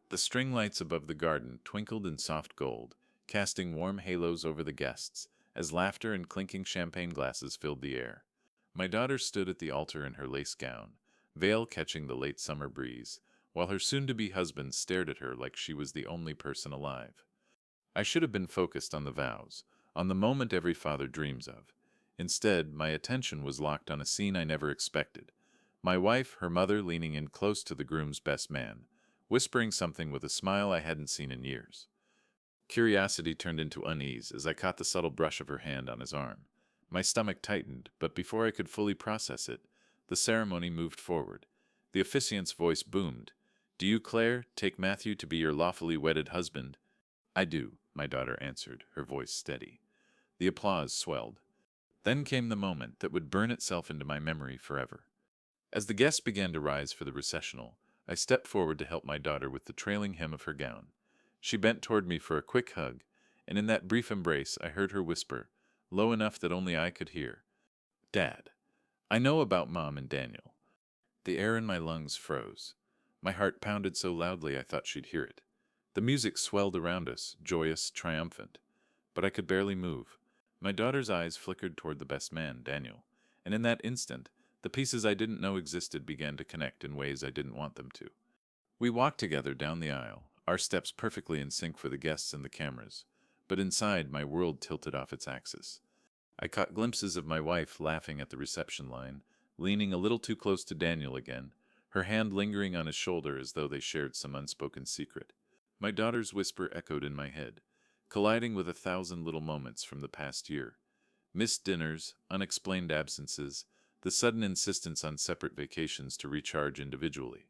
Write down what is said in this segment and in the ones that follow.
The string lights above the garden twinkled in soft gold, casting warm halos over the guests, as laughter and clinking champagne glasses filled the air. My daughter stood at the altar in her lace gown, veil catching the late summer breeze, while her soon-to-be husband stared at her like she was the only person alive. I should have been focused on the vows, on the moment every father dreams of. Instead, my attention was locked on a scene I never expected. My wife, her mother, leaning in close to the groom's best man, whispering something with a smile I hadn't seen in years. Curiosity turned into unease as I caught the subtle brush of her hand on his arm. My stomach tightened, but before I could fully process it, the ceremony moved forward. The officiant's voice boomed. "Do you, Claire, take Matthew to be your lawfully wedded husband?" "I do," my daughter answered, her voice steady. The applause swelled. Then came the moment that would burn itself into my memory forever. As the guests began to rise for the recessional, I stepped forward to help my daughter with the trailing hem of her gown. She bent toward me for a quick hug, and in that brief embrace I heard her whisper, low enough that only I could hear, "Dad, I know about Mom and Daniel." The air in my lungs froze. My heart pounded so loudly I thought she'd hear it. The music swelled around us, joyous, triumphant. But I could barely move. My daughter's eyes flickered toward the best man, Daniel, and in that instant, the pieces I didn't know existed began to connect in ways I didn't want them to. We walked together down the aisle, our steps perfectly in sync for the guests and the cameras, but inside my world tilted off its axis. I caught glimpses of my wife laughing at the reception line, leaning a little too close to Daniel again, her hand lingering on his shoulder as though they shared some unspoken secret. My daughter's whisper echoed in my head, colliding with 1,000 little moments from the past year. Missed dinners, unexplained absences, the sudden insistence on separate vacations to recharge individually.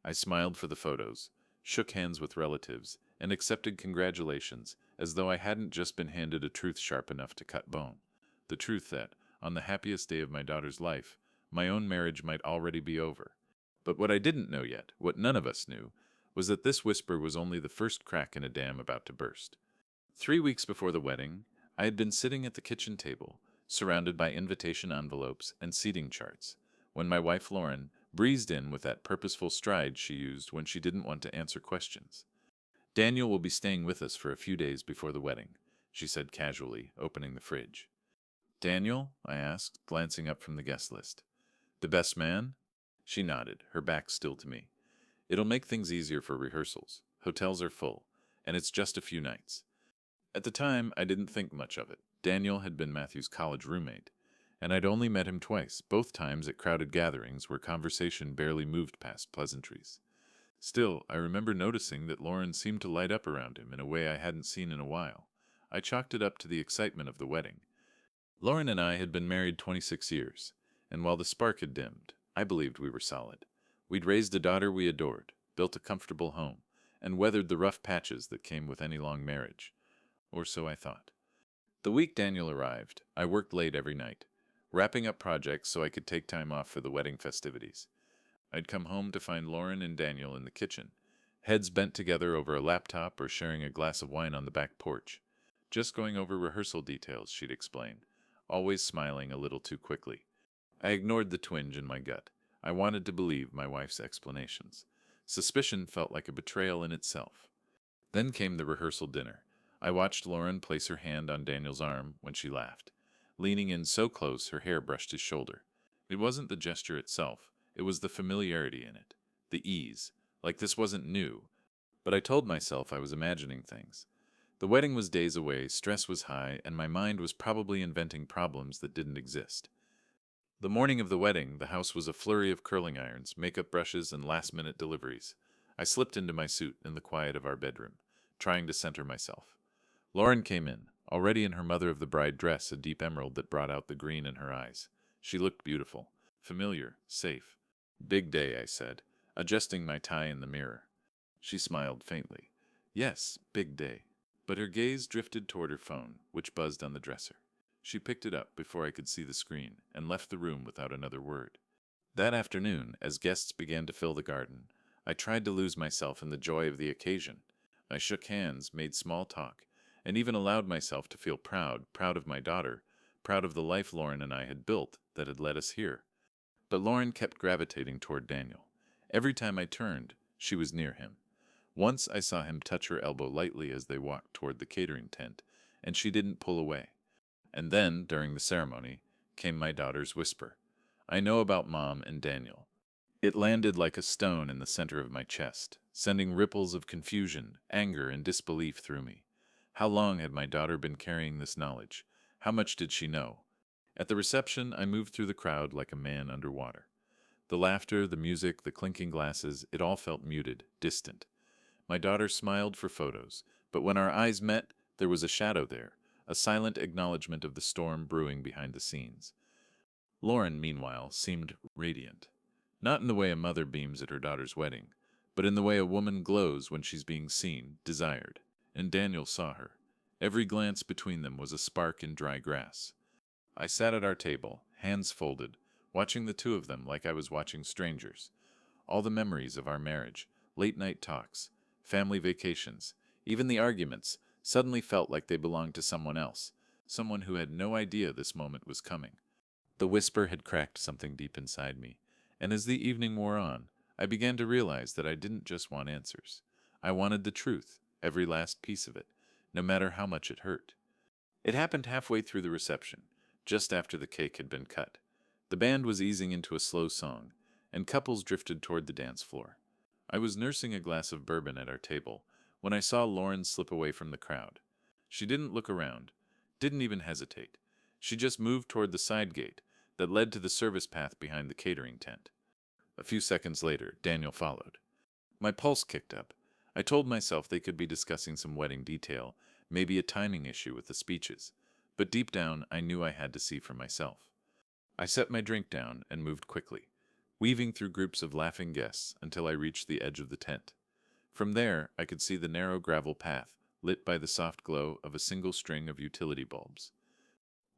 I smiled for the photos, shook hands with relatives, and accepted congratulations as though I hadn't just been handed a truth sharp enough to cut bone. The truth that, on the happiest day of my daughter's life, my own marriage might already be over. But what I didn't know yet, what none of us knew, was that this whisper was only the first crack in a dam about to burst. 3 weeks before the wedding, I had been sitting at the kitchen table, surrounded by invitation envelopes and seating charts, when my wife Lauren breezed in with that purposeful stride she used when she didn't want to answer questions. "Daniel will be staying with us for a few days before the wedding," she said casually, opening the fridge. "Daniel?" I asked, glancing up from the guest list. "The best man?" She nodded, her back still to me. "It'll make things easier for rehearsals. Hotels are full, and it's just a few nights." At the time, I didn't think much of it. Daniel had been Matthew's college roommate, and I'd only met him twice, both times at crowded gatherings where conversation barely moved past pleasantries. Still, I remember noticing that Lauren seemed to light up around him in a way I hadn't seen in a while. I chalked it up to the excitement of the wedding. Lauren and I had been married 26 years, and while the spark had dimmed, I believed we were solid. We'd raised a daughter we adored, built a comfortable home, and weathered the rough patches that came with any long marriage. Or so I thought. The week Daniel arrived, I worked late every night, wrapping up projects so I could take time off for the wedding festivities. I'd come home to find Lauren and Daniel in the kitchen, heads bent together over a laptop or sharing a glass of wine on the back porch. "Just going over rehearsal details," she'd explain, always smiling a little too quickly. I ignored the twinge in my gut. I wanted to believe my wife's explanations. Suspicion felt like a betrayal in itself. Then came the rehearsal dinner. I watched Lauren place her hand on Daniel's arm when she laughed, leaning in so close her hair brushed his shoulder. It wasn't the gesture itself, it was the familiarity in it, the ease, like this wasn't new. But I told myself I was imagining things. The wedding was days away, stress was high, and my mind was probably inventing problems that didn't exist. The morning of the wedding, the house was a flurry of curling irons, makeup brushes, and last-minute deliveries. I slipped into my suit in the quiet of our bedroom, trying to center myself. Lauren came in, already in her mother-of-the-bride dress, a deep emerald that brought out the green in her eyes. She looked beautiful, familiar, safe. "Big day," I said, adjusting my tie in the mirror. She smiled faintly. "Yes, big day." But her gaze drifted toward her phone, which buzzed on the dresser. She picked it up before I could see the screen, and left the room without another word. That afternoon, as guests began to fill the garden, I tried to lose myself in the joy of the occasion. I shook hands, made small talk, and even allowed myself to feel proud of my daughter, proud of the life Lauren and I had built that had led us here. But Lauren kept gravitating toward Daniel. Every time I turned, she was near him. Once I saw him touch her elbow lightly as they walked toward the catering tent, and she didn't pull away. And then, during the ceremony, came my daughter's whisper. I know about Mom and Daniel. It landed like a stone in the center of my chest, sending ripples of confusion, anger, and disbelief through me. How long had my daughter been carrying this knowledge? How much did she know? At the reception, I moved through the crowd like a man underwater. The laughter, the music, the clinking glasses, it all felt muted, distant. My daughter smiled for photos, but when our eyes met, there was a shadow there, a silent acknowledgement of the storm brewing behind the scenes. Lauren, meanwhile, seemed radiant. Not in the way a mother beams at her daughter's wedding, but in the way a woman glows when she's being seen, desired. And Daniel saw her. Every glance between them was a spark in dry grass. I sat at our table, hands folded, watching the two of them like I was watching strangers. All the memories of our marriage, late-night talks, family vacations, even the arguments, suddenly felt like they belonged to someone else, someone who had no idea this moment was coming. The whisper had cracked something deep inside me, and as the evening wore on, I began to realize that I didn't just want answers. I wanted the truth, every last piece of it, no matter how much it hurt. It happened halfway through the reception, just after the cake had been cut. The band was easing into a slow song, and couples drifted toward the dance floor. I was nursing a glass of bourbon at our table when I saw Lauren slip away from the crowd. She didn't look around, didn't even hesitate. She just moved toward the side gate that led to the service path behind the catering tent. A few seconds later, Daniel followed. My pulse kicked up. I told myself they could be discussing some wedding detail, maybe a timing issue with the speeches, but deep down I knew I had to see for myself. I set my drink down and moved quickly, weaving through groups of laughing guests until I reached the edge of the tent. From there, I could see the narrow gravel path, lit by the soft glow of a single string of utility bulbs.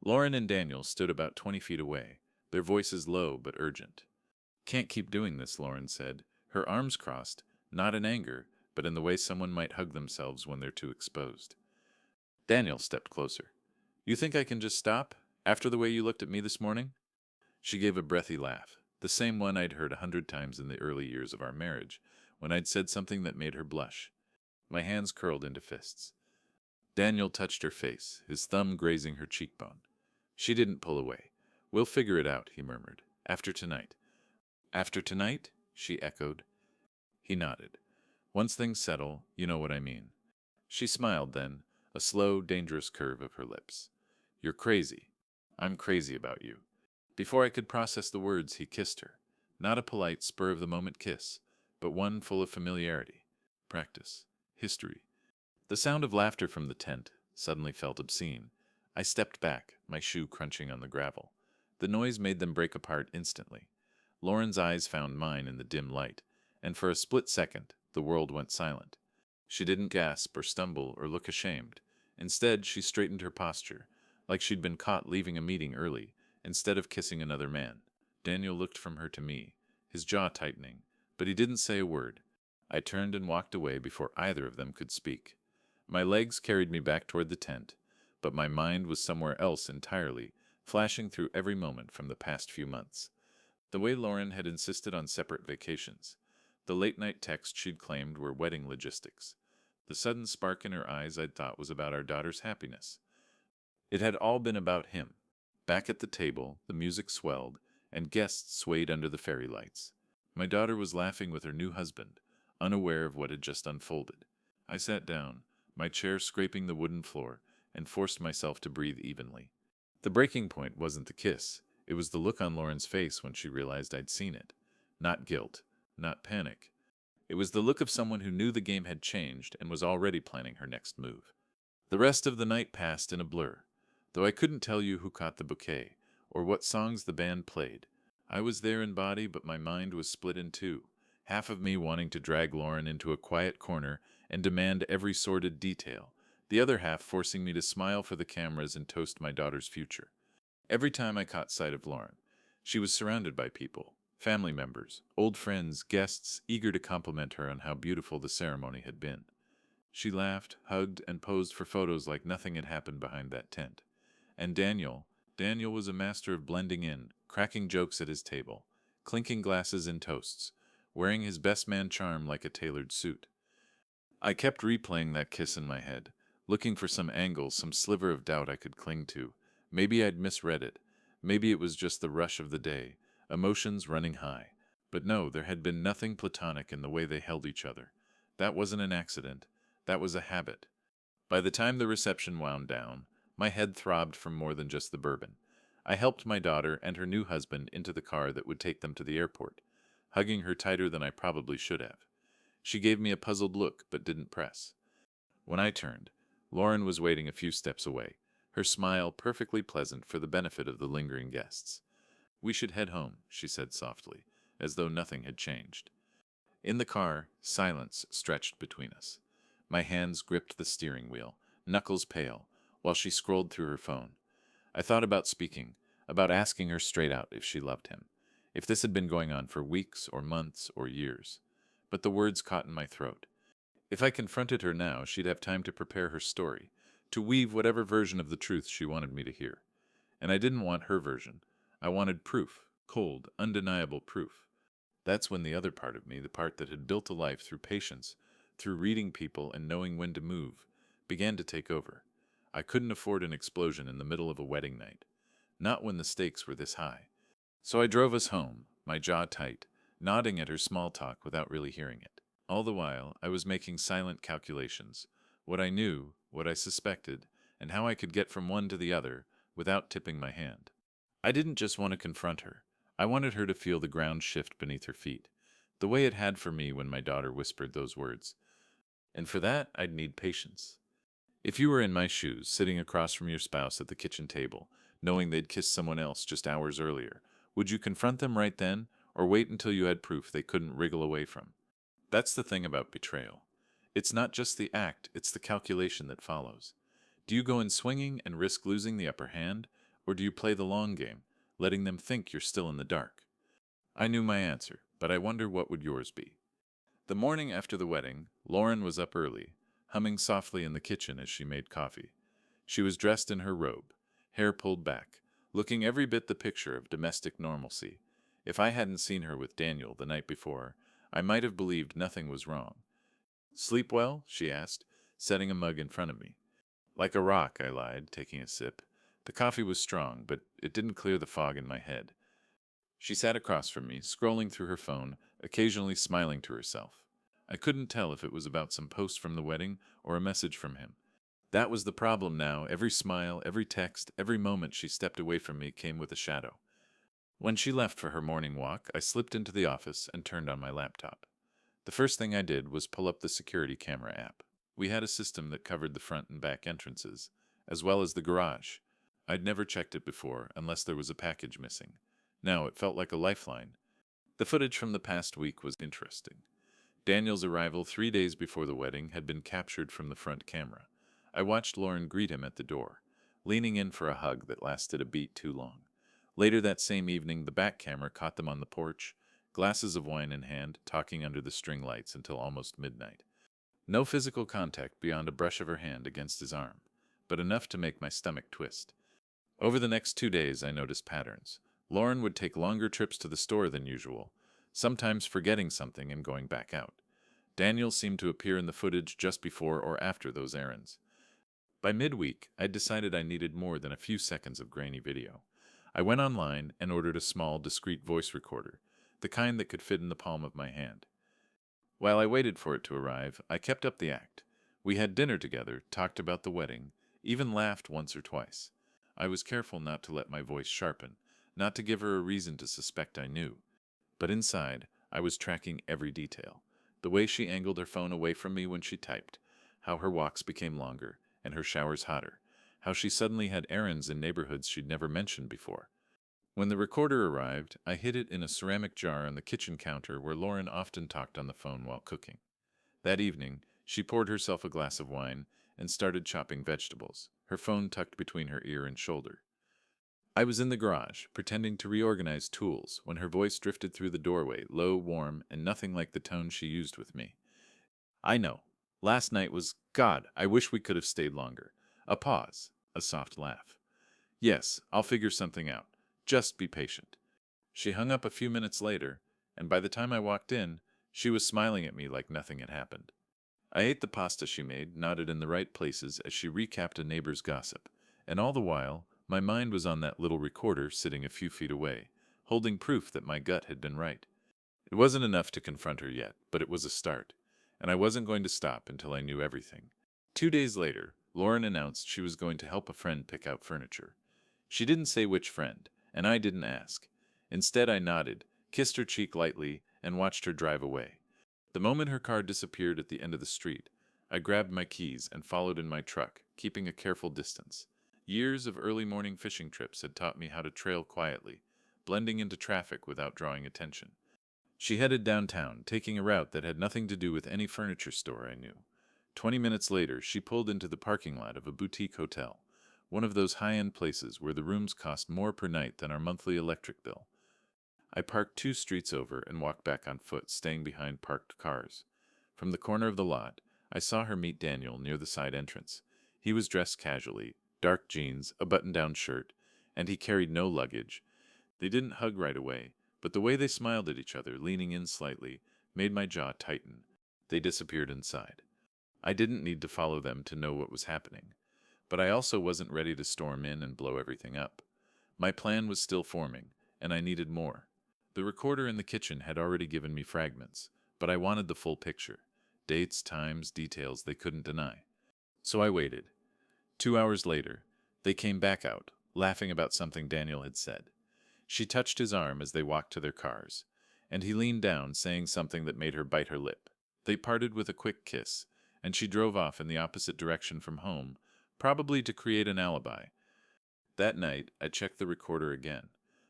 Lauren and Daniel stood about 20 feet away, their voices low but urgent. "Can't keep doing this," Lauren said, her arms crossed, not in anger, but in the way someone might hug themselves when they're too exposed. Daniel stepped closer. "You think I can just stop, after the way you looked at me this morning?" She gave a breathy laugh, the same one I'd heard 100 times in the early years of our marriage, when I'd said something that made her blush. My hands curled into fists. Daniel touched her face, his thumb grazing her cheekbone. She didn't pull away. "We'll figure it out," he murmured. "After tonight." "After tonight?" she echoed. He nodded. "Once things settle, you know what I mean." She smiled then, a slow, dangerous curve of her lips. "You're crazy. I'm crazy about you." Before I could process the words, he kissed her. Not a polite, spur-of-the-moment kiss, but one full of familiarity, practice, history. The sound of laughter from the tent suddenly felt obscene. I stepped back, my shoe crunching on the gravel. The noise made them break apart instantly. Lauren's eyes found mine in the dim light, and for a split second, the world went silent. She didn't gasp or stumble or look ashamed. Instead, she straightened her posture, like she'd been caught leaving a meeting early, instead of kissing another man. Daniel looked from her to me, his jaw tightening, but he didn't say a word. I turned and walked away before either of them could speak. My legs carried me back toward the tent, but my mind was somewhere else entirely, flashing through every moment from the past few months. The way Lauren had insisted on separate vacations, the late-night texts she'd claimed were wedding logistics, the sudden spark in her eyes I'd thought was about our daughter's happiness. It had all been about him. Back at the table, the music swelled, and guests swayed under the fairy lights. My daughter was laughing with her new husband, unaware of what had just unfolded. I sat down, my chair scraping the wooden floor, and forced myself to breathe evenly. The breaking point wasn't the kiss. It was the look on Lauren's face when she realized I'd seen it. Not guilt, not panic. It was the look of someone who knew the game had changed and was already planning her next move. The rest of the night passed in a blur. Though I couldn't tell you who caught the bouquet, or what songs the band played. I was there in body, but my mind was split in two, half of me wanting to drag Lauren into a quiet corner and demand every sordid detail, the other half forcing me to smile for the cameras and toast my daughter's future. Every time I caught sight of Lauren, she was surrounded by people, family members, old friends, guests, eager to compliment her on how beautiful the ceremony had been. She laughed, hugged, and posed for photos like nothing had happened behind that tent. And Daniel was a master of blending in, cracking jokes at his table, clinking glasses and toasts, wearing his best man charm like a tailored suit. I kept replaying that kiss in my head, looking for some angle, some sliver of doubt I could cling to. Maybe I'd misread it. Maybe it was just the rush of the day, emotions running high. But no, there had been nothing platonic in the way they held each other. That wasn't an accident. That was a habit. By the time the reception wound down, my head throbbed from more than just the bourbon. I helped my daughter and her new husband into the car that would take them to the airport, hugging her tighter than I probably should have. She gave me a puzzled look, but didn't press. When I turned, Lauren was waiting a few steps away, her smile perfectly pleasant for the benefit of the lingering guests. "We should head home," she said softly, as though nothing had changed. In the car, silence stretched between us. My hands gripped the steering wheel, knuckles pale, while she scrolled through her phone. I thought about speaking, about asking her straight out if she loved him, if this had been going on for weeks or months or years. But the words caught in my throat. If I confronted her now, she'd have time to prepare her story, to weave whatever version of the truth she wanted me to hear. And I didn't want her version. I wanted proof, cold, undeniable proof. That's when the other part of me, the part that had built a life through patience, through reading people and knowing when to move, began to take over. I couldn't afford an explosion in the middle of a wedding night, not when the stakes were this high. So I drove us home, my jaw tight, nodding at her small talk without really hearing it. All the while, I was making silent calculations, what I knew, what I suspected, and how I could get from one to the other without tipping my hand. I didn't just want to confront her. I wanted her to feel the ground shift beneath her feet, the way it had for me when my daughter whispered those words. And for that, I'd need patience. If you were in my shoes, sitting across from your spouse at the kitchen table, knowing they'd kissed someone else just hours earlier, would you confront them right then, or wait until you had proof they couldn't wriggle away from? That's the thing about betrayal. It's not just the act, it's the calculation that follows. Do you go in swinging and risk losing the upper hand, or do you play the long game, letting them think you're still in the dark? I knew my answer, but I wonder what would yours be. The morning after the wedding, Lauren was up early, humming softly in the kitchen as she made coffee. She was dressed in her robe, hair pulled back, looking every bit the picture of domestic normalcy. If I hadn't seen her with Daniel the night before, I might have believed nothing was wrong. "Sleep well?" she asked, setting a mug in front of me. "Like a rock," I lied, taking a sip. The coffee was strong, but it didn't clear the fog in my head. She sat across from me, scrolling through her phone, occasionally smiling to herself. I couldn't tell if it was about some post from the wedding or a message from him. That was the problem now. Every smile, every text, every moment she stepped away from me came with a shadow. When she left for her morning walk, I slipped into the office and turned on my laptop. The first thing I did was pull up the security camera app. We had a system that covered the front and back entrances, as well as the garage. I'd never checked it before, unless there was a package missing. Now it felt like a lifeline. The footage from the past week was interesting. Daniel's arrival 3 days before the wedding had been captured from the front camera. I watched Lauren greet him at the door, leaning in for a hug that lasted a beat too long. Later that same evening, the back camera caught them on the porch, glasses of wine in hand, talking under the string lights until almost midnight. No physical contact beyond a brush of her hand against his arm, but enough to make my stomach twist. Over the next 2 days, I noticed patterns. Lauren would take longer trips to the store than usual, sometimes forgetting something and going back out. Daniel seemed to appear in the footage just before or after those errands. By midweek, I'd decided I needed more than a few seconds of grainy video. I went online and ordered a small, discreet voice recorder, the kind that could fit in the palm of my hand. While I waited for it to arrive, I kept up the act. We had dinner together, talked about the wedding, even laughed once or twice. I was careful not to let my voice sharpen, not to give her a reason to suspect I knew. But inside, I was tracking every detail. The way she angled her phone away from me when she typed, how her walks became longer, and her showers hotter, how she suddenly had errands in neighborhoods she'd never mentioned before. When the recorder arrived, I hid it in a ceramic jar on the kitchen counter where Lauren often talked on the phone while cooking. That evening, she poured herself a glass of wine and started chopping vegetables, her phone tucked between her ear and shoulder. I was in the garage, pretending to reorganize tools, when her voice drifted through the doorway, low, warm, and nothing like the tone she used with me. "I know. Last night was, God, I wish we could have stayed longer." A pause, a soft laugh. "Yes, I'll figure something out. Just be patient." She hung up a few minutes later, and by the time I walked in, she was smiling at me like nothing had happened. I ate the pasta she made, nodded in the right places as she recapped a neighbor's gossip, and all the while, my mind was on that little recorder sitting a few feet away, holding proof that my gut had been right. It wasn't enough to confront her yet, but it was a start, and I wasn't going to stop until I knew everything. 2 days later, Lauren announced she was going to help a friend pick out furniture. She didn't say which friend, and I didn't ask. Instead, I nodded, kissed her cheek lightly, and watched her drive away. The moment her car disappeared at the end of the street, I grabbed my keys and followed in my truck, keeping a careful distance. Years of early morning fishing trips had taught me how to trail quietly, blending into traffic without drawing attention. She headed downtown, taking a route that had nothing to do with any furniture store I knew. 20 minutes later, she pulled into the parking lot of a boutique hotel, one of those high-end places where the rooms cost more per night than our monthly electric bill. I parked 2 streets over and walked back on foot, staying behind parked cars. From the corner of the lot, I saw her meet Daniel near the side entrance. He was dressed casually, dark jeans, a button-down shirt, and he carried no luggage. They didn't hug right away, but the way they smiled at each other, leaning in slightly, made my jaw tighten. They disappeared inside. I didn't need to follow them to know what was happening, but I also wasn't ready to storm in and blow everything up. My plan was still forming, and I needed more. The recorder in the kitchen had already given me fragments, but I wanted the full picture. Dates, times, details they couldn't deny. So I waited. 2 hours later, they came back out, laughing about something Daniel had said. She touched his arm as they walked to their cars, and he leaned down, saying something that made her bite her lip. They parted with a quick kiss, and she drove off in the opposite direction from home, probably to create an alibi. That night, I checked the recorder again.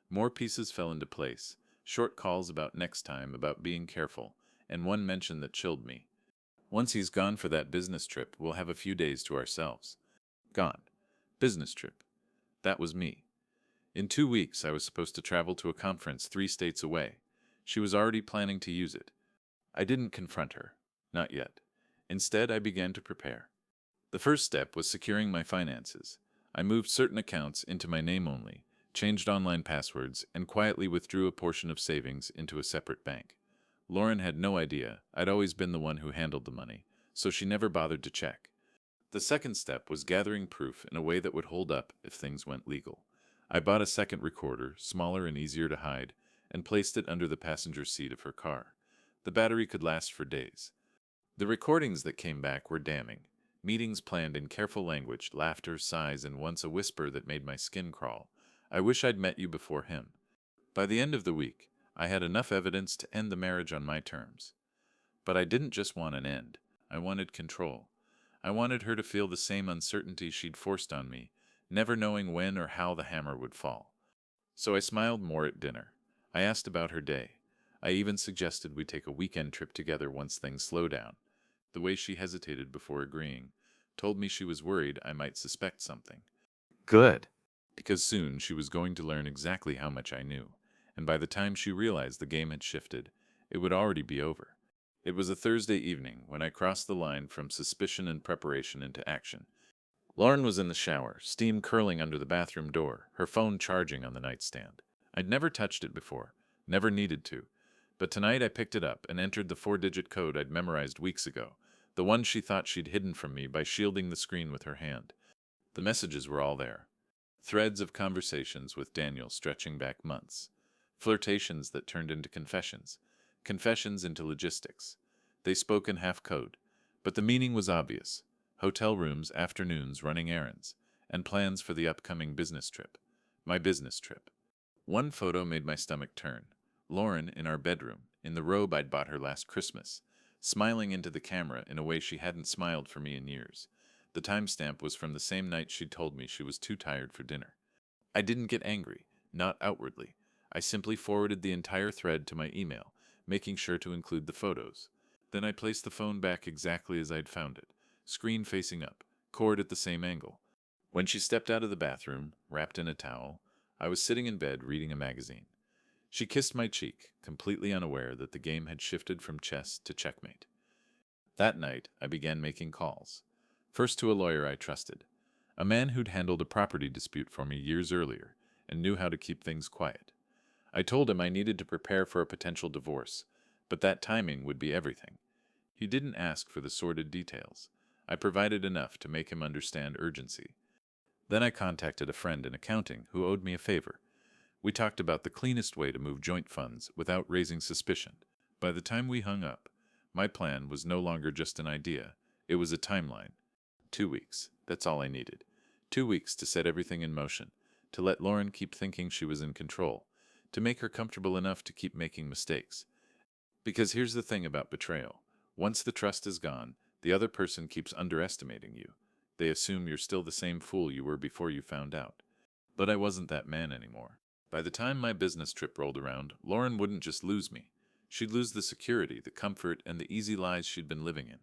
More pieces fell into place, short calls about next time, about being careful, and one mention that chilled me. Once he's gone for that business trip, we'll have a few days to ourselves. Gone. Business trip. That was me. In 2 weeks, I was supposed to travel to a conference 3 states away. She was already planning to use it. I didn't confront her. Not yet. Instead, I began to prepare. The first step was securing my finances. I moved certain accounts into my name only, changed online passwords, and quietly withdrew a portion of savings into a separate bank. Lauren had no idea. I'd always been the one who handled the money, so she never bothered to check. The second step was gathering proof in a way that would hold up if things went legal. I bought a second recorder, smaller and easier to hide, and placed it under the passenger seat of her car. The battery could last for days. The recordings that came back were damning. Meetings planned in careful language, laughter, sighs, and once a whisper that made my skin crawl. I wish I'd met you before him. By the end of the week, I had enough evidence to end the marriage on my terms. But I didn't just want an end. I wanted control. I wanted her to feel the same uncertainty she'd forced on me, never knowing when or how the hammer would fall. So I smiled more at dinner. I asked about her day. I even suggested we take a weekend trip together once things slow down. The way she hesitated before agreeing told me she was worried I might suspect something. Good. Because soon she was going to learn exactly how much I knew, and by the time she realized the game had shifted, it would already be over. It was a Thursday evening when I crossed the line from suspicion and preparation into action. Lauren was in the shower, steam curling under the bathroom door, her phone charging on the nightstand. I'd never touched it before, never needed to, but tonight I picked it up and entered the 4-digit code I'd memorized weeks ago, the one she thought she'd hidden from me by shielding the screen with her hand. The messages were all there. Threads of conversations with Daniel stretching back months. Flirtations that turned into confessions. Confessions into logistics. They spoke in half code, but the meaning was obvious. Hotel rooms, afternoons, running errands, and plans for the upcoming business trip. My business trip. One photo made my stomach turn. Lauren in our bedroom, in the robe I'd bought her last Christmas, smiling into the camera in a way she hadn't smiled for me in years. The timestamp was from the same night she'd told me she was too tired for dinner. I didn't get angry, not outwardly. I simply forwarded the entire thread to my email, making sure to include the photos. Then I placed the phone back exactly as I'd found it, screen facing up, cord at the same angle. When she stepped out of the bathroom, wrapped in a towel, I was sitting in bed reading a magazine. She kissed my cheek, completely unaware that the game had shifted from chess to checkmate. That night, I began making calls. First to a lawyer I trusted, a man who'd handled a property dispute for me years earlier and knew how to keep things quiet. I told him I needed to prepare for a potential divorce, but that timing would be everything. He didn't ask for the sordid details. I provided enough to make him understand urgency. Then I contacted a friend in accounting who owed me a favor. We talked about the cleanest way to move joint funds without raising suspicion. By the time we hung up, my plan was no longer just an idea, it was a timeline. 2 weeks, that's all I needed. 2 weeks to set everything in motion, to let Lauren keep thinking she was in control, to make her comfortable enough to keep making mistakes. Because here's the thing about betrayal. Once the trust is gone, the other person keeps underestimating you. They assume you're still the same fool you were before you found out. But I wasn't that man anymore. By the time my business trip rolled around, Lauren wouldn't just lose me. She'd lose the security, the comfort, and the easy lives she'd been living in.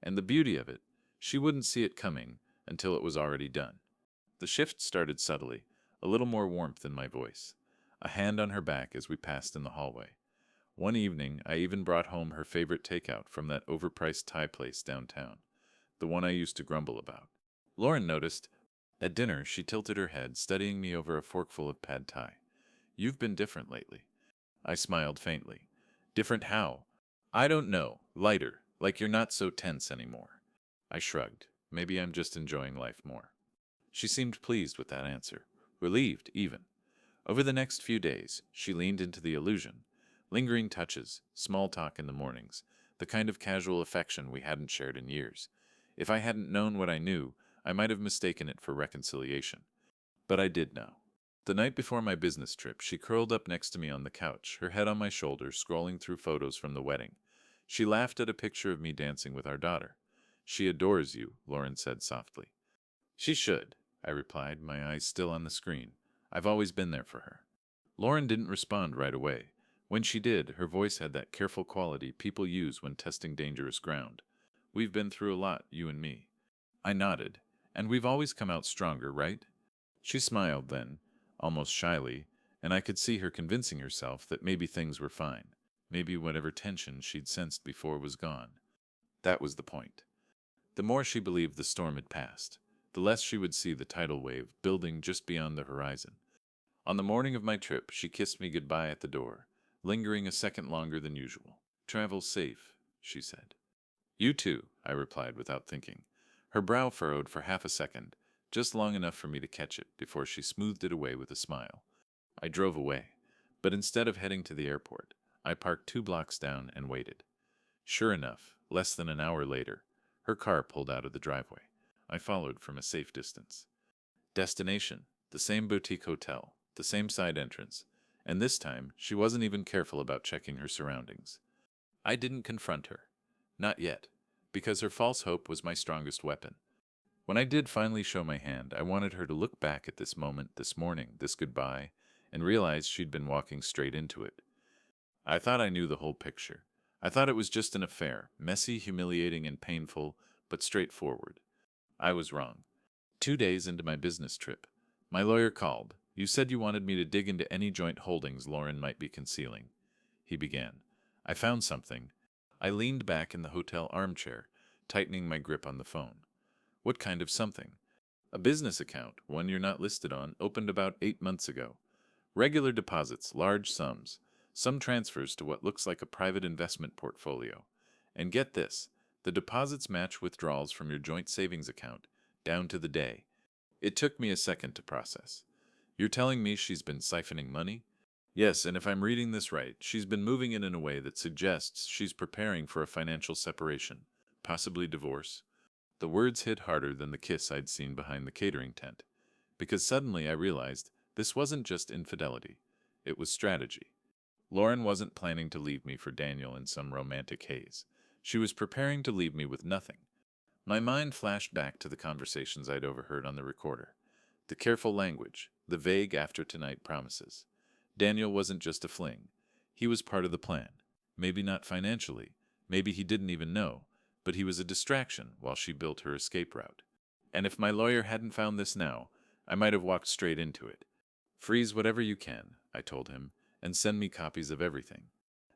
And the beauty of it, she wouldn't see it coming until it was already done. The shift started subtly, a little more warmth in my voice, a hand on her back as we passed in the hallway. One evening, I even brought home her favorite takeout from that overpriced Thai place downtown, the one I used to grumble about. Lauren noticed. At dinner, she tilted her head, studying me over a forkful of pad thai. "You've been different lately." I smiled faintly. "Different how?" "I don't know. Lighter, like you're not so tense anymore." I shrugged. Maybe I'm just enjoying life more. She seemed pleased with that answer, relieved even. Over the next few days, she leaned into the illusion. Lingering touches, small talk in the mornings, the kind of casual affection we hadn't shared in years. If I hadn't known what I knew, I might have mistaken it for reconciliation. But I did know. The night before my business trip, she curled up next to me on the couch, her head on my shoulder, scrolling through photos from the wedding. She laughed at a picture of me dancing with our daughter. "She adores you," Lauren said softly. "She should," I replied, my eyes still on the screen. "I've always been there for her." Lauren didn't respond right away. When she did, her voice had that careful quality people use when testing dangerous ground. "We've been through a lot, you and me." I nodded. "And we've always come out stronger, right?" She smiled then, almost shyly, and I could see her convincing herself that maybe things were fine. Maybe whatever tension she'd sensed before was gone. That was the point. The more she believed the storm had passed, the less she would see the tidal wave building just beyond the horizon. On the morning of my trip, she kissed me goodbye at the door, lingering a second longer than usual. "Travel safe," she said. "You too," I replied without thinking. Her brow furrowed for half a second, just long enough for me to catch it before she smoothed it away with a smile. I drove away, but instead of heading to the airport, I parked 2 blocks down and waited. Sure enough, less than an hour later, her car pulled out of the driveway. I followed from a safe distance. Destination: the same boutique hotel, the same side entrance, and this time she wasn't even careful about checking her surroundings. I didn't confront her. Not yet, because her false hope was my strongest weapon. When I did finally show my hand, I wanted her to look back at this moment, this morning, this goodbye, and realize she'd been walking straight into it. I thought I knew the whole picture. I thought it was just an affair, messy, humiliating, and painful, but straightforward. I was wrong. 2 days into my business trip, my lawyer called. "You said you wanted me to dig into any joint holdings Lauren might be concealing," he began. "I found something." I leaned back in the hotel armchair, tightening my grip on the phone. "What kind of something?" "A business account, one you're not listed on, opened about 8 months ago. Regular deposits, large sums, some transfers to what looks like a private investment portfolio. And get this, the deposits match withdrawals from your joint savings account, down to the day." It took me a second to process. "You're telling me she's been siphoning money?" "Yes, and if I'm reading this right, she's been moving it in a way that suggests she's preparing for a financial separation, possibly divorce." The words hit harder than the kiss I'd seen behind the catering tent, because suddenly I realized this wasn't just infidelity, it was strategy. Lauren wasn't planning to leave me for Daniel in some romantic haze. She was preparing to leave me with nothing. My mind flashed back to the conversations I'd overheard on the recorder. The careful language, the vague after-tonight promises. Daniel wasn't just a fling. He was part of the plan. Maybe not financially, maybe he didn't even know, but he was a distraction while she built her escape route. And if my lawyer hadn't found this now, I might have walked straight into it. "Freeze whatever you can," I told him, "and send me copies of everything."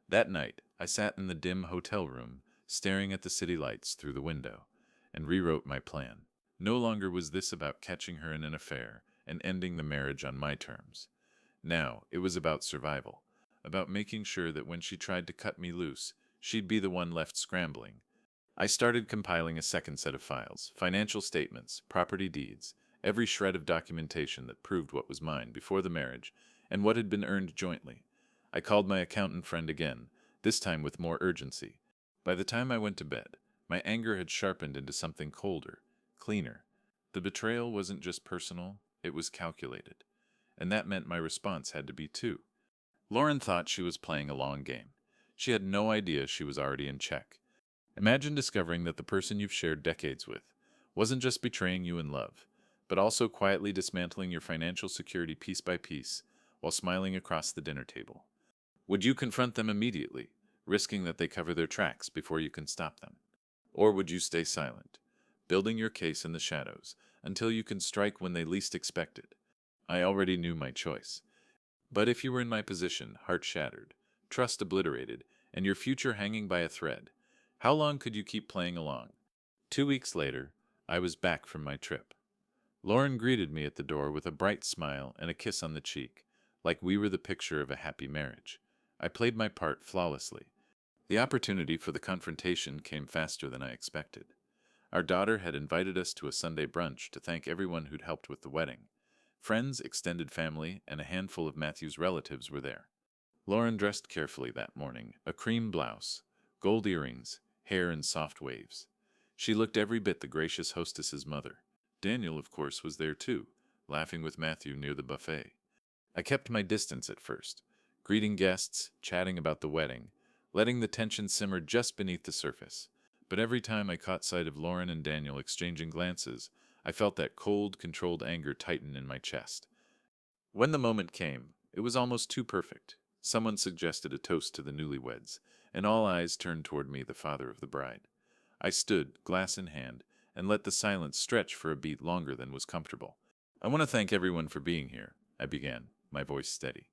That night, I sat in the dim hotel room, staring at the city lights through the window, and rewrote my plan. No longer was this about catching her in an affair and ending the marriage on my terms. Now, it was about survival, about making sure that when she tried to cut me loose, she'd be the one left scrambling. I started compiling a second set of files, financial statements, property deeds, every shred of documentation that proved what was mine before the marriage and what had been earned jointly. I called my accountant friend again, this time with more urgency. By the time I went to bed, my anger had sharpened into something colder, cleaner. The betrayal wasn't just personal, it was calculated. And that meant my response had to be too. Lauren thought she was playing a long game. She had no idea she was already in check. Imagine discovering that the person you've shared decades with wasn't just betraying you in love, but also quietly dismantling your financial security piece by piece while smiling across the dinner table. Would you confront them immediately, risking that they cover their tracks before you can stop them? Or would you stay silent, building your case in the shadows until you can strike when they least expect it? I already knew my choice. But if you were in my position, heart shattered, trust obliterated, and your future hanging by a thread, how long could you keep playing along? 2 weeks later, I was back from my trip. Lauren greeted me at the door with a bright smile and a kiss on the cheek, like we were the picture of a happy marriage. I played my part flawlessly. The opportunity for the confrontation came faster than I expected. Our daughter had invited us to a Sunday brunch to thank everyone who'd helped with the wedding. Friends, extended family, and a handful of Matthew's relatives were there. Lauren dressed carefully that morning, a cream blouse, gold earrings, hair in soft waves. She looked every bit the gracious hostess's mother. Daniel, of course, was there too, laughing with Matthew near the buffet. I kept my distance at first, greeting guests, chatting about the wedding, letting the tension simmer just beneath the surface. But every time I caught sight of Lauren and Daniel exchanging glances, I felt that cold, controlled anger tighten in my chest. When the moment came, it was almost too perfect. Someone suggested a toast to the newlyweds, and all eyes turned toward me, the father of the bride. I stood, glass in hand, and let the silence stretch for a beat longer than was comfortable. I want to thank everyone for being here, I began, my voice steady,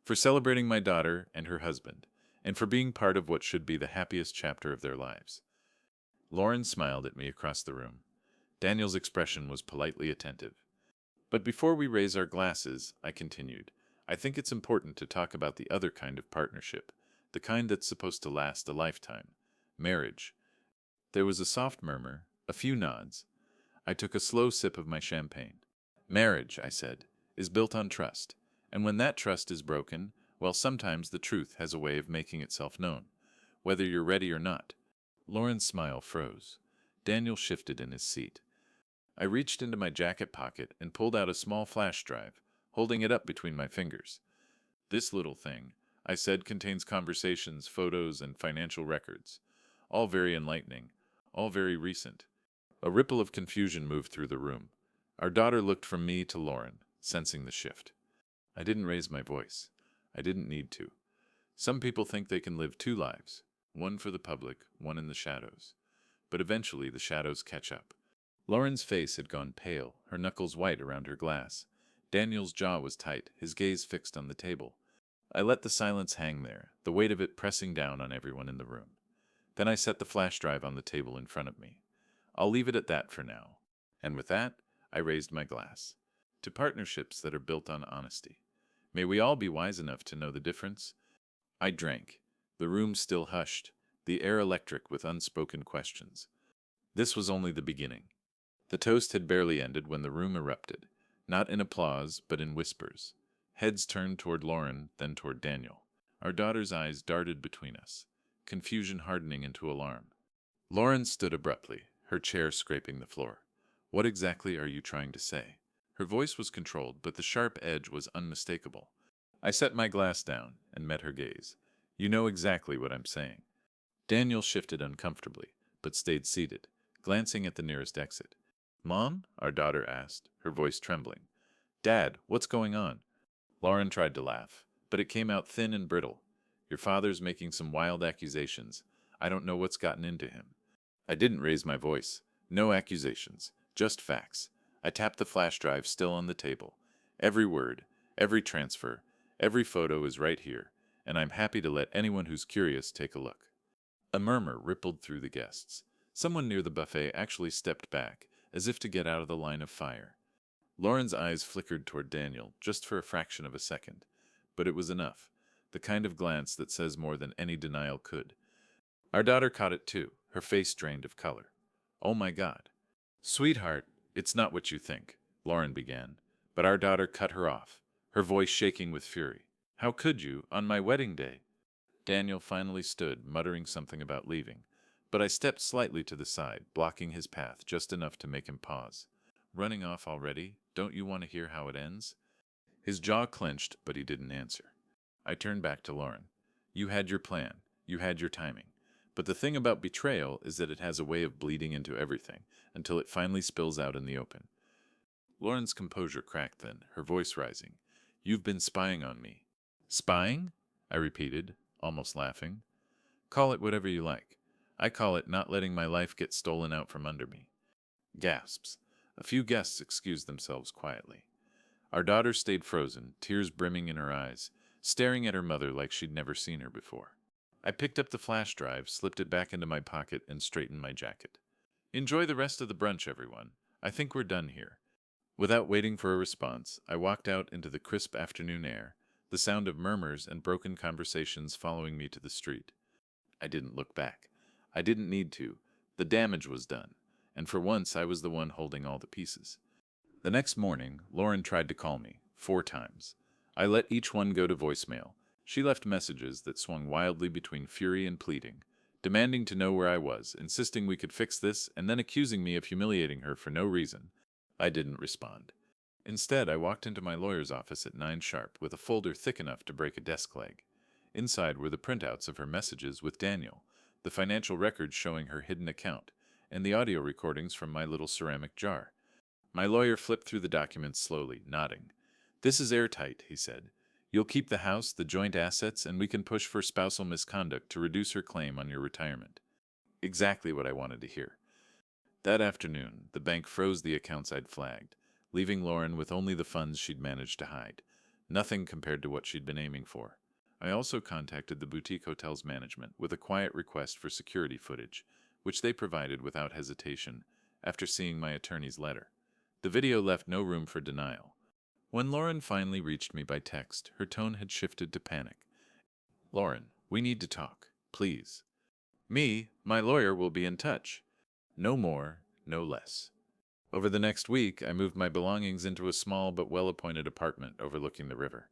for celebrating my daughter and her husband, and for being part of what should be the happiest chapter of their lives. Lauren smiled at me across the room. Daniel's expression was politely attentive. But before we raise our glasses, I continued, I think it's important to talk about the other kind of partnership, the kind that's supposed to last a lifetime. Marriage. There was a soft murmur, a few nods. I took a slow sip of my champagne. Marriage, I said, is built on trust, and when that trust is broken, well, sometimes the truth has a way of making itself known, whether you're ready or not. Lauren's smile froze. Daniel shifted in his seat. I reached into my jacket pocket and pulled out a small flash drive, holding it up between my fingers. This little thing, I said, contains conversations, photos, and financial records. All very enlightening, all very recent. A ripple of confusion moved through the room. Our daughter looked from me to Lauren, sensing the shift. I didn't raise my voice. I didn't need to. Some people think they can live two lives, one for the public, one in the shadows. But eventually the shadows catch up. Lauren's face had gone pale, her knuckles white around her glass. Daniel's jaw was tight, his gaze fixed on the table. I let the silence hang there, the weight of it pressing down on everyone in the room. Then I set the flash drive on the table in front of me. I'll leave it at that for now. And with that, I raised my glass. To partnerships that are built on honesty. May we all be wise enough to know the difference? I drank. The room still hushed, the air electric with unspoken questions. This was only the beginning. The toast had barely ended when the room erupted, not in applause, but in whispers. Heads turned toward Lauren, then toward Daniel. Our daughter's eyes darted between us, confusion hardening into alarm. Lauren stood abruptly, her chair scraping the floor. What exactly are you trying to say? Her voice was controlled, but the sharp edge was unmistakable. I set my glass down and met her gaze. You know exactly what I'm saying. Daniel shifted uncomfortably, but stayed seated, glancing at the nearest exit. Mom? Our daughter asked, her voice trembling. Dad, what's going on? Lauren tried to laugh, but it came out thin and brittle. Your father's making some wild accusations. I don't know what's gotten into him. I didn't raise my voice. No accusations, just facts. I tapped the flash drive still on the table. Every word, every transfer, every photo is right here, and I'm happy to let anyone who's curious take a look. A murmur rippled through the guests. Someone near the buffet actually stepped back, as if to get out of the line of fire. Lauren's eyes flickered toward Daniel, just for a fraction of a second. But it was enough, the kind of glance that says more than any denial could. Our daughter caught it too, her face drained of color. Oh my God. Sweetheart, it's not what you think, Lauren began, but our daughter cut her off, her voice shaking with fury. How could you, on my wedding day? Daniel finally stood, muttering something about leaving, but I stepped slightly to the side, blocking his path just enough to make him pause. Running off already? Don't you want to hear how it ends? His jaw clenched, but he didn't answer. I turned back to Lauren. You had your plan. You had your timing. But the thing about betrayal is that it has a way of bleeding into everything, until it finally spills out in the open. Lauren's composure cracked then, her voice rising. You've been spying on me. Spying? I repeated, almost laughing. Call it whatever you like. I call it not letting my life get stolen out from under me. Gasps. A few guests excused themselves quietly. Our daughter stayed frozen, tears brimming in her eyes, staring at her mother like she'd never seen her before. I picked up the flash drive, slipped it back into my pocket, and straightened my jacket. Enjoy the rest of the brunch, everyone. I think we're done here. Without waiting for a response, I walked out into the crisp afternoon air, the sound of murmurs and broken conversations following me to the street. I didn't look back. I didn't need to. The damage was done, and for once I was the one holding all the pieces. The next morning, Lauren tried to call me, 4 times. I let each one go to voicemail. She left messages that swung wildly between fury and pleading, demanding to know where I was, insisting we could fix this, and then accusing me of humiliating her for no reason. I didn't respond. Instead, I walked into my lawyer's office at 9 sharp with a folder thick enough to break a desk leg. Inside were the printouts of her messages with Daniel, the financial records showing her hidden account, and the audio recordings from my little ceramic jar. My lawyer flipped through the documents slowly, nodding. This is airtight, he said. You'll keep the house, the joint assets, and we can push for spousal misconduct to reduce her claim on your retirement. Exactly what I wanted to hear. That afternoon, the bank froze the accounts I'd flagged, leaving Lauren with only the funds she'd managed to hide. Nothing compared to what she'd been aiming for. I also contacted the boutique hotel's management with a quiet request for security footage, which they provided without hesitation after seeing my attorney's letter. The video left no room for denial. When Lauren finally reached me by text, her tone had shifted to panic. Lauren, we need to talk, please. My lawyer will be in touch. No more, no less. Over the next week, I moved my belongings into a small but well-appointed apartment overlooking the river.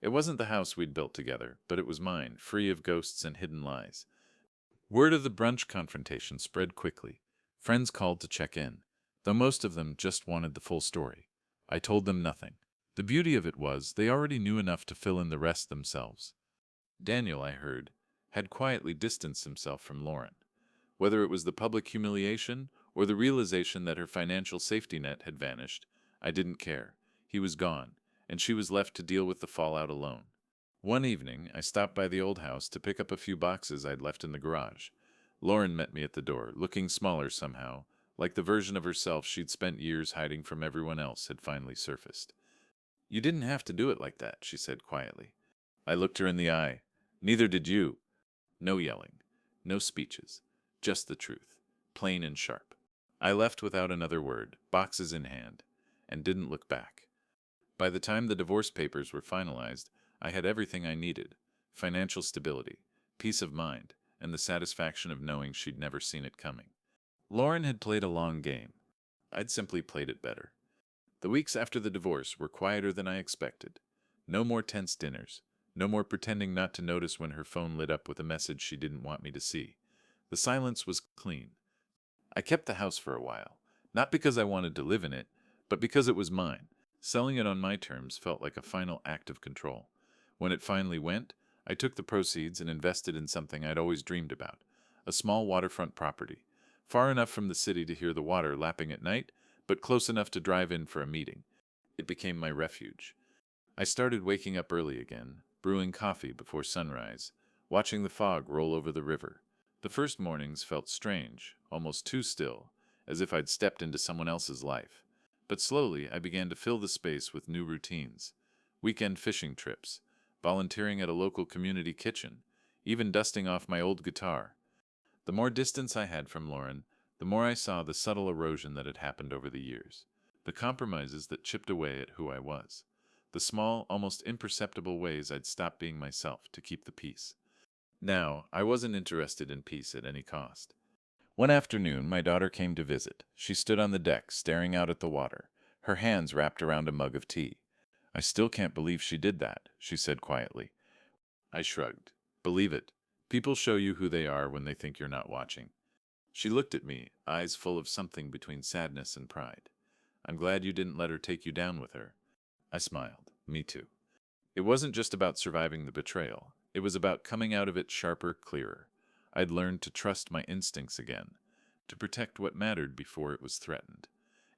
It wasn't the house we'd built together, but it was mine, free of ghosts and hidden lies. Word of the brunch confrontation spread quickly. Friends called to check in, though most of them just wanted the full story. I told them nothing. The beauty of it was they already knew enough to fill in the rest themselves. Daniel, I heard, had quietly distanced himself from Lauren. Whether it was the public humiliation or the realization that her financial safety net had vanished, I didn't care. He was gone, and she was left to deal with the fallout alone. One evening, I stopped by the old house to pick up a few boxes I'd left in the garage. Lauren met me at the door, looking smaller somehow, like the version of herself she'd spent years hiding from everyone else had finally surfaced. You didn't have to do it like that, she said quietly. I looked her in the eye. Neither did you. No yelling, no speeches, just the truth, plain and sharp. I left without another word, boxes in hand, and didn't look back. By the time the divorce papers were finalized, I had everything I needed: financial stability, peace of mind, and the satisfaction of knowing she'd never seen it coming. Lauren had played a long game. I'd simply played it better. The weeks after the divorce were quieter than I expected. No more tense dinners. No more pretending not to notice when her phone lit up with a message she didn't want me to see. The silence was clean. I kept the house for a while, not because I wanted to live in it, but because it was mine. Selling it on my terms felt like a final act of control. When it finally went, I took the proceeds and invested in something I'd always dreamed about: a small waterfront property, far enough from the city to hear the water lapping at night, but close enough to drive in for a meeting. It became my refuge. I started waking up early again, brewing coffee before sunrise, watching the fog roll over the river. The first mornings felt strange, almost too still, as if I'd stepped into someone else's life. But slowly I began to fill the space with new routines. Weekend fishing trips, volunteering at a local community kitchen, even dusting off my old guitar. The more distance I had from Lauren, the more I saw the subtle erosion that had happened over the years, the compromises that chipped away at who I was, the small, almost imperceptible ways I'd stopped being myself to keep the peace. Now, I wasn't interested in peace at any cost. One afternoon, my daughter came to visit. She stood on the deck, staring out at the water, her hands wrapped around a mug of tea. "I still can't believe she did that," she said quietly. I shrugged. "Believe it. People show you who they are when they think you're not watching." She looked at me, eyes full of something between sadness and pride. "I'm glad you didn't let her take you down with her." I smiled. Me too. It wasn't just about surviving the betrayal. It was about coming out of it sharper, clearer. I'd learned to trust my instincts again, to protect what mattered before it was threatened,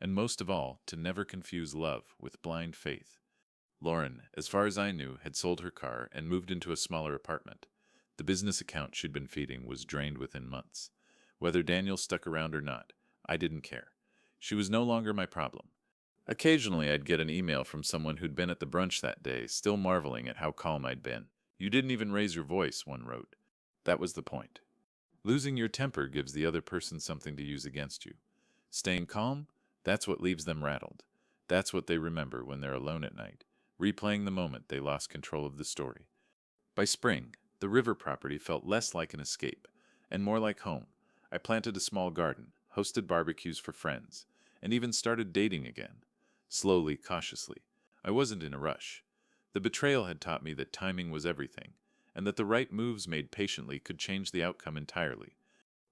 and most of all, to never confuse love with blind faith. Lauren, as far as I knew, had sold her car and moved into a smaller apartment. The business account she'd been feeding was drained within months. Whether Daniel stuck around or not, I didn't care. She was no longer my problem. Occasionally, I'd get an email from someone who'd been at the brunch that day, still marveling at how calm I'd been. "You didn't even raise your voice," one wrote. That was the point. Losing your temper gives the other person something to use against you. Staying calm? That's what leaves them rattled. That's what they remember when they're alone at night, replaying the moment they lost control of the story. By spring, the river property felt less like an escape and more like home. I planted a small garden, hosted barbecues for friends, and even started dating again. Slowly, cautiously. I wasn't in a rush. The betrayal had taught me that timing was everything, and that the right moves made patiently could change the outcome entirely.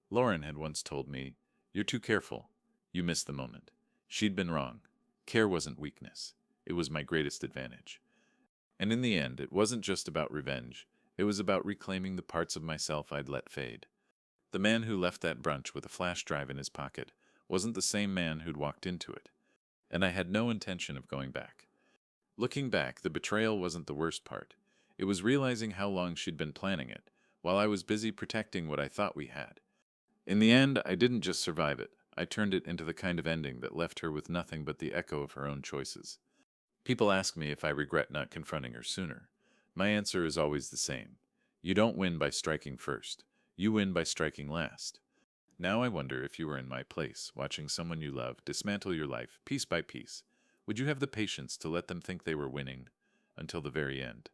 Lauren had once told me, "You're too careful. You miss the moment." She'd been wrong. Care wasn't weakness. It was my greatest advantage. And in the end, it wasn't just about revenge. It was about reclaiming the parts of myself I'd let fade. The man who left that brunch with a flash drive in his pocket wasn't the same man who'd walked into it. And I had no intention of going back. Looking back, the betrayal wasn't the worst part. It was realizing how long she'd been planning it, while I was busy protecting what I thought we had. In the end, I didn't just survive it. I turned it into the kind of ending that left her with nothing but the echo of her own choices. People ask me if I regret not confronting her sooner. My answer is always the same. You don't win by striking first. You win by striking last. Now I wonder, if you were in my place, watching someone you love dismantle your life piece by piece, would you have the patience to let them think they were winning until the very end?